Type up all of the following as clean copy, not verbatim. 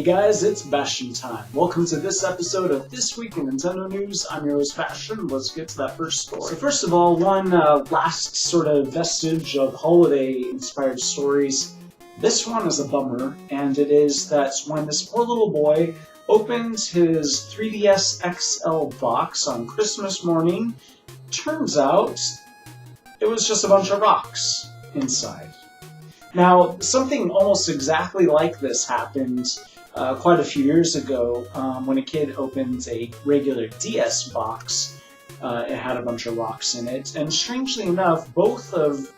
Hey guys, it's Bastian time. Welcome to this episode of This Week in Nintendo News. I'm your host Bastian. Let's get to that first story. So first of all, one last sort of vestige of holiday-inspired stories. This one is a bummer, and it is that when this poor little boy opened his 3DS XL box on Christmas morning, turns out it was just a bunch of rocks inside. Now, something almost exactly like this happened quite a few years ago when a kid opened a regular DS box. It had a bunch of rocks in it, and strangely enough, both of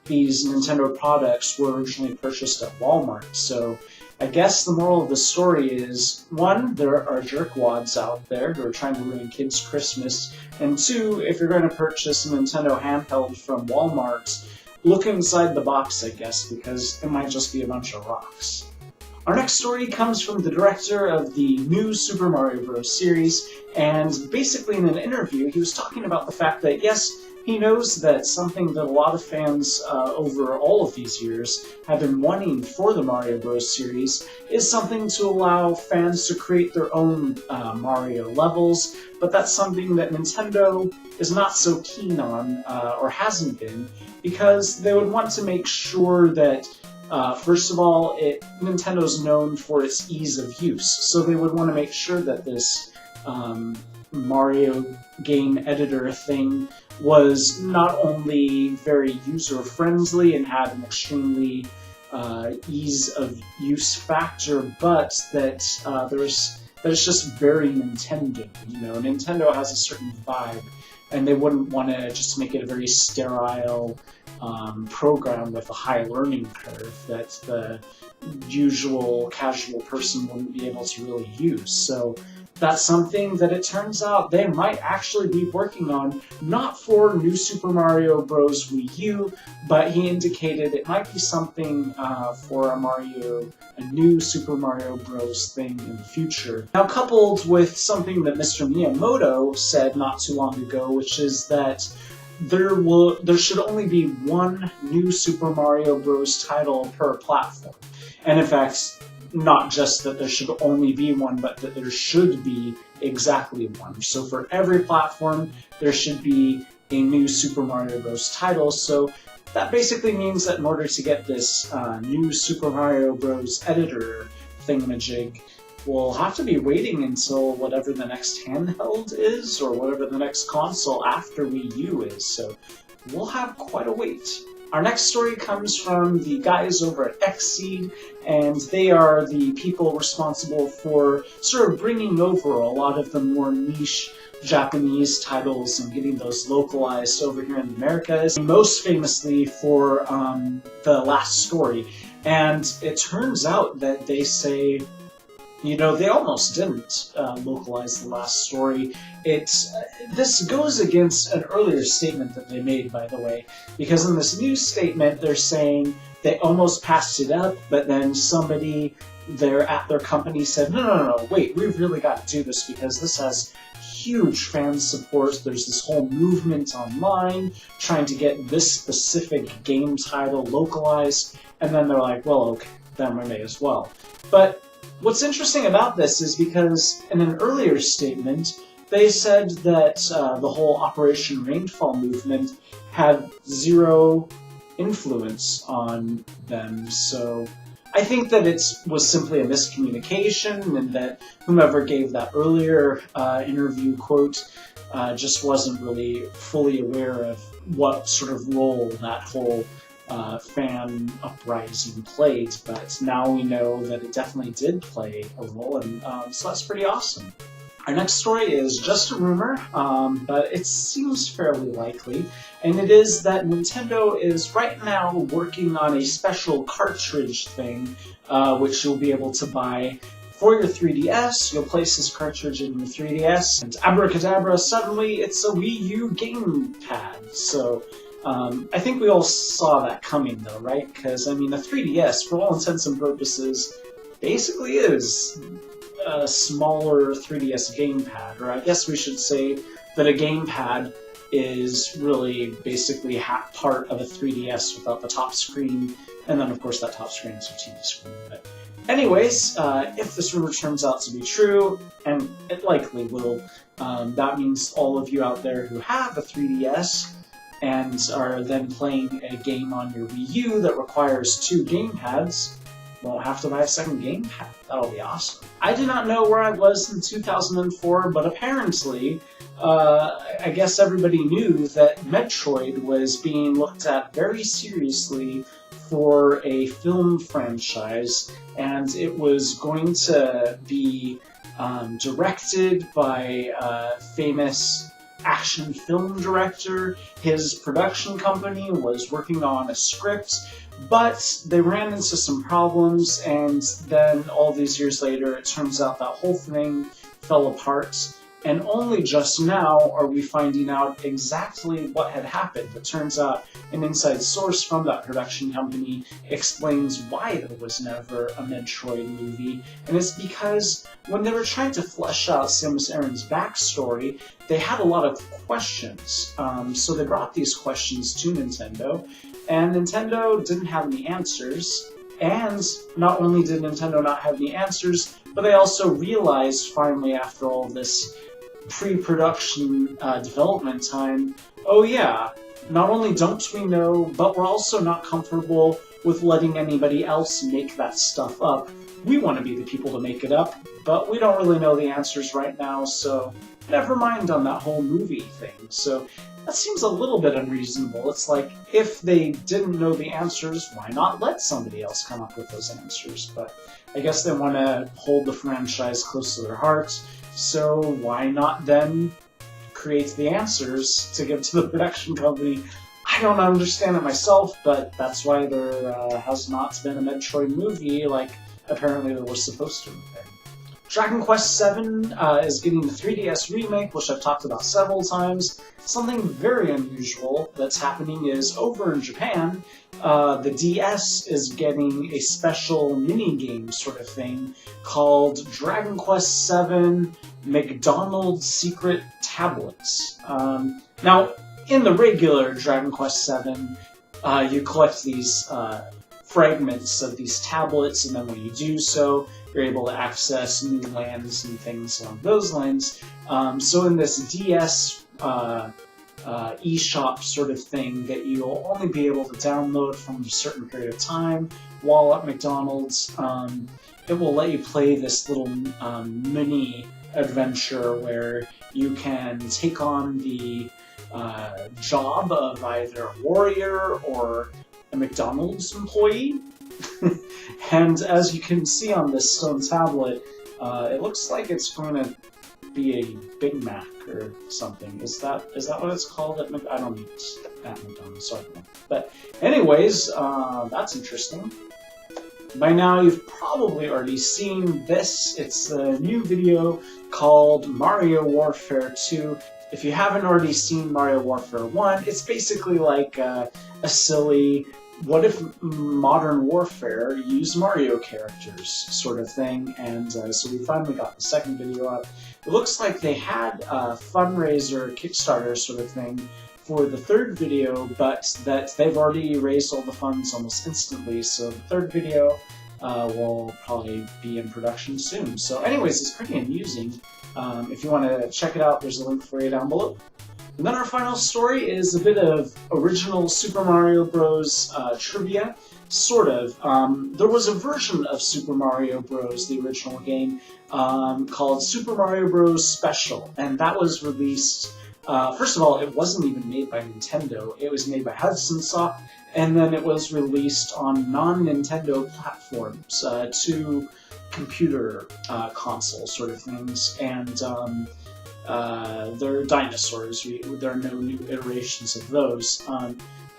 these Nintendo products were originally purchased at Walmart. So I guess the moral of the story is, one, there are jerkwads out there who are trying to ruin kids' Christmas, and two, if you're going to purchase a Nintendo handheld from Walmart, look inside the box, I guess, because it might just be a bunch of rocks. Our next story comes from the director of the new Super Mario Bros. Series, and basically in an interview he was talking about the fact that, yes, he knows that something that a lot of fans over all of these years have been wanting for the Mario Bros. Series is something to allow fans to create their own Mario levels, but that's something that Nintendo is not so keen on, or hasn't been, because they would want to make sure that first of all, Nintendo's known for its ease of use, so they would want to make sure that this Mario game editor thing was not only very user-friendly and had an extremely ease of use factor, but that it's just very Nintendo. You know, Nintendo has a certain vibe, and they wouldn't want to just make it a very sterile program with a high learning curve that the usual casual person wouldn't be able to really use. So that's something that it turns out they might actually be working on, not for New Super Mario Bros. Wii U, but he indicated it might be something for a new Super Mario Bros. Thing in the future. Now, coupled with something that Mr. Miyamoto said not too long ago, which is that there should only be one new Super Mario Bros. Title per platform. And in fact, not just that there should only be one, but that there should be exactly one. So for every platform, there should be a new Super Mario Bros. Title. So that basically means that in order to get this new Super Mario Bros. Editor thingamajig, we'll have to be waiting until whatever the next handheld is, or whatever the next console after Wii U is. So we'll have quite a wait. Our next story comes from the guys over at XSEED, and they are the people responsible for sort of bringing over a lot of the more niche Japanese titles and getting those localized over here in the Americas, most famously for The Last Story. And it turns out that they say, you know, they almost didn't localize The Last Story. This goes against an earlier statement that they made, by the way, because in this new statement they're saying they almost passed it up, but then somebody there at their company said, no, wait, we've really got to do this because this has huge fan support. There's this whole movement online trying to get this specific game title localized, and then they're like, well, okay, then we may as well. But what's interesting about this is because in an earlier statement, they said that the whole Operation Rainfall movement had zero influence on them. So I think that it was simply a miscommunication, and that whomever gave that earlier interview quote just wasn't really fully aware of what sort of role that whole fan uprising played, but now we know that it definitely did play a role, and so that's pretty awesome. Our next story is just a rumor, but it seems fairly likely, and it is that Nintendo is right now working on a special cartridge thing, which you'll be able to buy for your 3DS. You'll place this cartridge in your 3DS, and abracadabra, suddenly it's a Wii U GamePad. So I think we all saw that coming, though, right? Because, I mean, the 3DS, for all intents and purposes, basically is a smaller 3DS gamepad, or I guess we should say that a gamepad is really basically part of a 3DS without the top screen, and then of course that top screen is your TV screen. But anyways, if this rumor turns out to be true, and it likely will, that means all of you out there who have a 3DS and are then playing a game on your Wii U that requires 2 gamepads, won't have to buy a second gamepad. That'll be awesome. I did not know where I was in 2004, but apparently, I guess everybody knew that Metroid was being looked at very seriously for a film franchise, and it was going to be directed by a famous action film director. His production company was working on a script, but they ran into some problems, and then all these years later, it turns out that whole thing fell apart. And only just now are we finding out exactly what had happened. It turns out an inside source from that production company explains why there was never a Metroid movie, and it's because when they were trying to flesh out Samus Aran's backstory, they had a lot of questions. So they brought these questions to Nintendo, and Nintendo didn't have any answers. And not only did Nintendo not have any answers, but they also realized finally after all this pre-production development time, oh yeah, not only don't we know, but we're also not comfortable with letting anybody else make that stuff up. We want to be the people to make it up, but we don't really know the answers right now, so never mind on that whole movie thing. So that seems a little bit unreasonable. It's like, if they didn't know the answers, why not let somebody else come up with those answers? But I guess they want to hold the franchise close to their hearts, so why not then create the answers to give to the production company? I don't understand it myself, but that's why there has not been a Metroid movie like apparently there was supposed to have been. Dragon Quest VII is getting the 3DS remake, which I've talked about several times. Something very unusual that's happening is over in Japan, the DS is getting a special mini-game sort of thing called Dragon Quest VII McDonald's Secret Tablets. Now, in the regular Dragon Quest VII, you collect these fragments of these tablets, and then when you do so, you're able to access new lands and things along those lines. So in this DS eShop sort of thing that you'll only be able to download from a certain period of time while at McDonald's, it will let you play this little mini adventure where you can take on the job of either a warrior or a McDonald's employee. And as you can see on this stone tablet, it looks like it's going to be a Big Mac or something. Is that what it's called at I don't eat at McDonald's, so I don't know. But anyways, that's interesting. By now you've probably already seen this. It's a new video called Mario Warfare 2. If you haven't already seen Mario Warfare 1, it's basically like a silly, what if Modern Warfare used Mario characters sort of thing, and so we finally got the second video up. It looks like they had a fundraiser, Kickstarter sort of thing for the third video, but that they've already raised all the funds almost instantly, so the third video will probably be in production soon. So anyways, it's pretty amusing. If you want to check it out, there's a link for you down below. And then our final story is a bit of original Super Mario Bros. Trivia, sort of. There was a version of Super Mario Bros., the original game, called Super Mario Bros. Special, and that was released, first of all, it wasn't even made by Nintendo, it was made by Hudson Soft, and then it was released on non-Nintendo platforms, to computer console sort of things, and they're dinosaurs. There are no new iterations of those.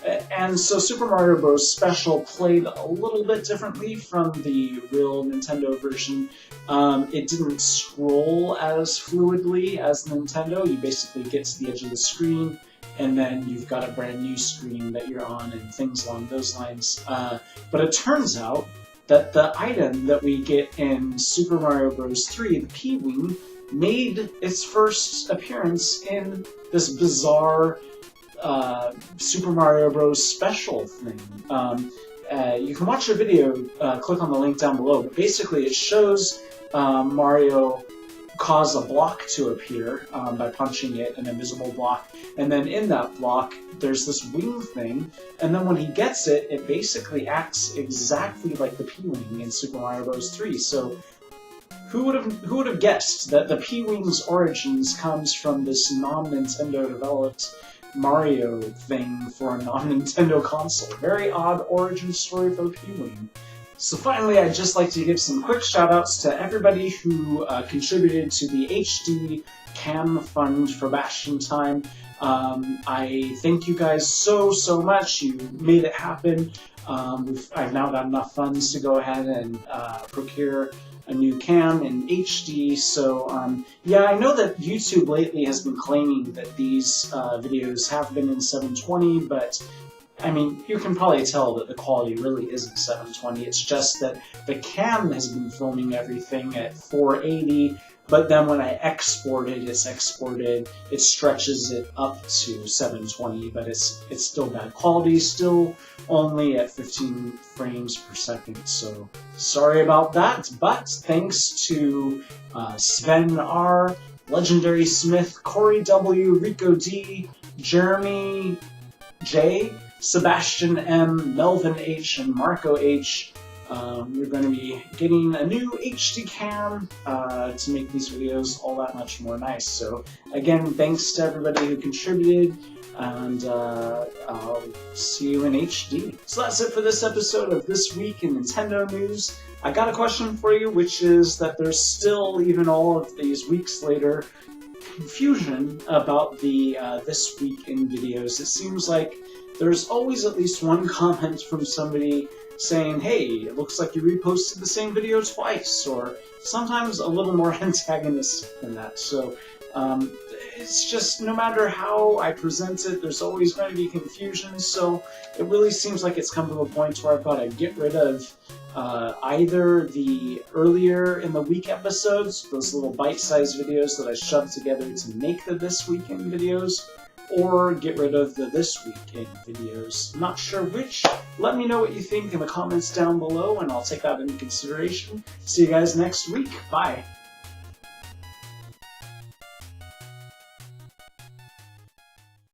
And so Super Mario Bros. Special played a little bit differently from the real Nintendo version. It didn't scroll as fluidly as Nintendo. You basically get to the edge of the screen, and then you've got a brand new screen that you're on and things along those lines. But it turns out that the item that we get in Super Mario Bros. 3, the P-Wing, made its first appearance in this bizarre Super Mario Bros. Special thing. You can watch the video, click on the link down below, but basically it shows Mario cause a block to appear by punching it, an invisible block, and then in that block there's this wing thing, and then when he gets it, it basically acts exactly like the P-Wing in Super Mario Bros. 3. So who would have guessed that the P-Wing's origins comes from this non-Nintendo developed Mario thing for a non-Nintendo console? Very odd origin story for the P-Wing. So finally, I'd just like to give some quick shout-outs to everybody who contributed to the HD Cam Fund for Bastian Time. I thank you guys so much. You made it happen. I've now got enough funds to go ahead and procure a new cam in HD. So yeah, I know that YouTube lately has been claiming that these videos have been in 720, but I mean, you can probably tell that the quality really isn't 720. It's just that the cam has been filming everything at 480, but then when I export it, it stretches it up to 720, but it's still bad quality, still only at 15 frames per second, so sorry about that. But thanks to Sven R, Legendary Smith, Corey W, Rico D, Jeremy J, Sebastian M, Melvin H, and Marco H. We're going to be getting a new HD cam to make these videos all that much more nice. So again, thanks to everybody who contributed, and I'll see you in HD. So that's it for this episode of This Week in Nintendo News. I got a question for you, which is that there's still, even all of these weeks later, confusion about the This Week in videos. It seems like there's always at least one comment from somebody saying, hey, it looks like you reposted the same video twice, or sometimes a little more antagonistic than that. So it's just, no matter how I present it, there's always going to be confusion, so it really seems like it's come to a point where I've got to get rid of either the earlier in the week episodes, those little bite-sized videos that I shoved together to make the This Week in videos, or get rid of the This Week in videos. Not sure which. Let me know what you think in the comments down below, and I'll take that into consideration. See you guys next week. Bye.